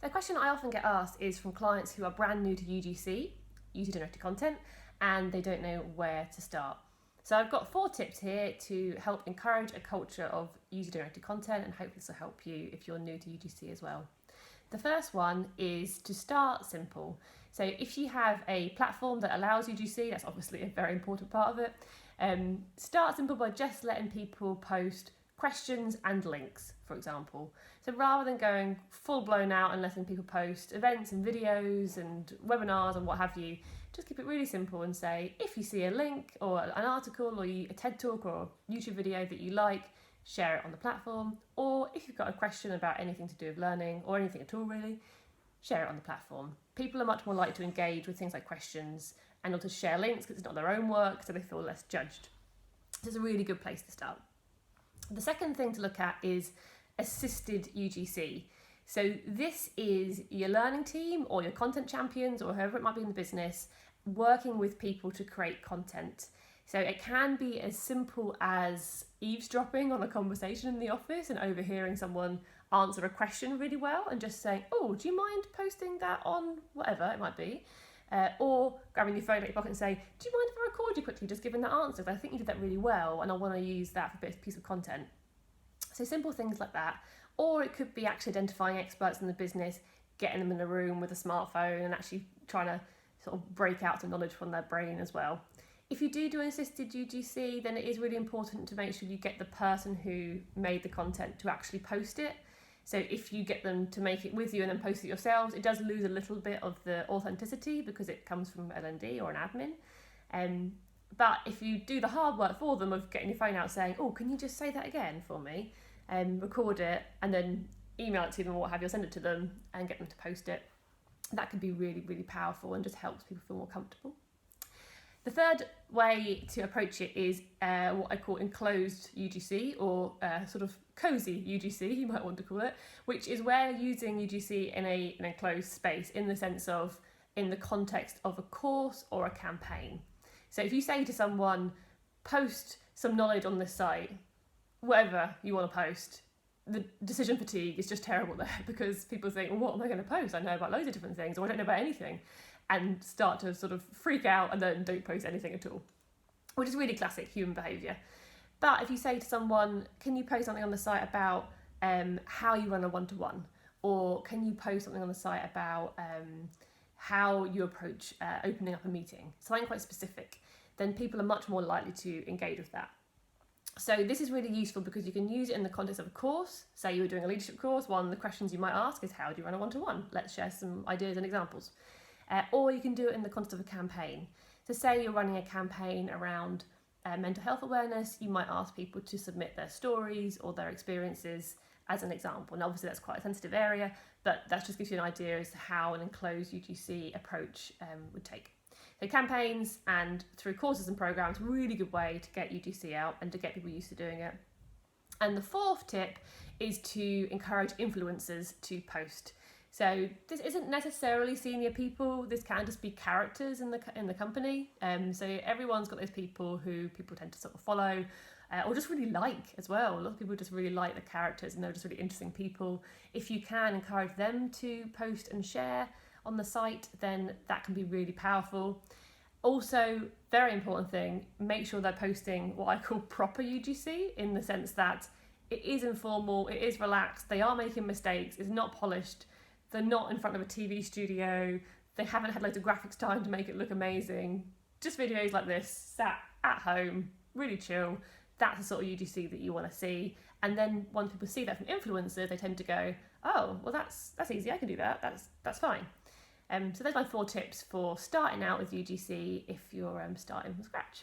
The question I often get asked is from clients who are brand new to UGC, user-generated content, and they don't know where to start. So I've got 4 tips here to help encourage a culture of user-generated content, and hopefully this will help you if you're new to UGC as well. The first one is to start simple. So if you have a platform that allows UGC, that's obviously a very important part of it. Start simple by just letting people post questions and links, for example. So rather than going full blown out and letting people post events and videos and webinars and what have you, just keep it really simple and say, if you see a link or an article or a TED talk or a YouTube video that you like, share it on the platform. Or if you've got a question about anything to do with learning or anything at all really, share it on the platform. People are much more likely to engage with things like questions and also share links because it's not their own work, so they feel less judged. So it's a really good place to start. The second thing to look at is assisted UGC. So this is your learning team or your content champions or whoever it might be in the business working with people to create content. So it can be as simple as eavesdropping on a conversation in the office and overhearing someone answer a question really well and just saying, oh, do you mind posting that on whatever it might be? Or grabbing your phone out your pocket and say, do you mind if I record you quickly just giving that answer? I think you did that really well and I want to use that for a piece of content. So simple things like that. Or it could be actually identifying experts in the business, getting them in a room with a smartphone and actually trying to sort of break out some knowledge from their brain as well. If you do an assisted UGC, then it is really important to make sure you get the person who made the content to actually post it. So if you get them to make it with you and then post it yourselves, it does lose a little bit of the authenticity because it comes from L&D or an admin. But if you do the hard work for them of getting your phone out saying, oh, can you just say that again for me? Record it and then email it to them or what have you, send it to them and get them to post it. That can be really, really powerful and just helps people feel more comfortable. The third way to approach it is what I call enclosed UGC or sort of cozy UGC, you might want to call it, which is where using UGC in an enclosed space in the sense of in the context of a course or a campaign. So if you say to someone, post some knowledge on this site, whatever you want to post, the decision fatigue is just terrible there because people think, well, what am I going to post? I know about loads of different things or I don't know about anything. And start to sort of freak out and then don't post anything at all, which is really classic human behaviour. But if you say to someone, can you post something on the site about how you run a one-to-one? Or can you post something on the site about how you approach opening up a meeting? Something quite specific, then people are much more likely to engage with that. So this is really useful because you can use it in the context of a course. Say you were doing a leadership course, one of the questions you might ask is, how do you run a one-to-one? Let's share some ideas and examples. Or you can do it in the context of a campaign. So say you're running a campaign around mental health awareness, you might ask people to submit their stories or their experiences as an example. And obviously that's quite a sensitive area, but that just gives you an idea as to how an enclosed UGC approach would take. So campaigns and through courses and programs, really good way to get UGC out and to get people used to doing it. And the fourth tip is to encourage influencers to post. So this isn't necessarily senior people. This can just be characters in the company. So everyone's got those people who people tend to sort of follow or just really like as well. A lot of people just really like the characters and they're just really interesting people. If you can encourage them to post and share on the site, then that can be really powerful. Also, very important thing, make sure they're posting what I call proper UGC in the sense that it is informal, it is relaxed, they are making mistakes, it's not polished. They're not in front of a TV studio. They haven't had loads of graphics time to make it look amazing. Just videos like this, sat at home, really chill. That's the sort of UGC that you want to see. And then once people see that from influencers, they tend to go, oh, well, that's easy. I can do that. That's fine. So those are my 4 tips for starting out with UGC if you're starting from scratch.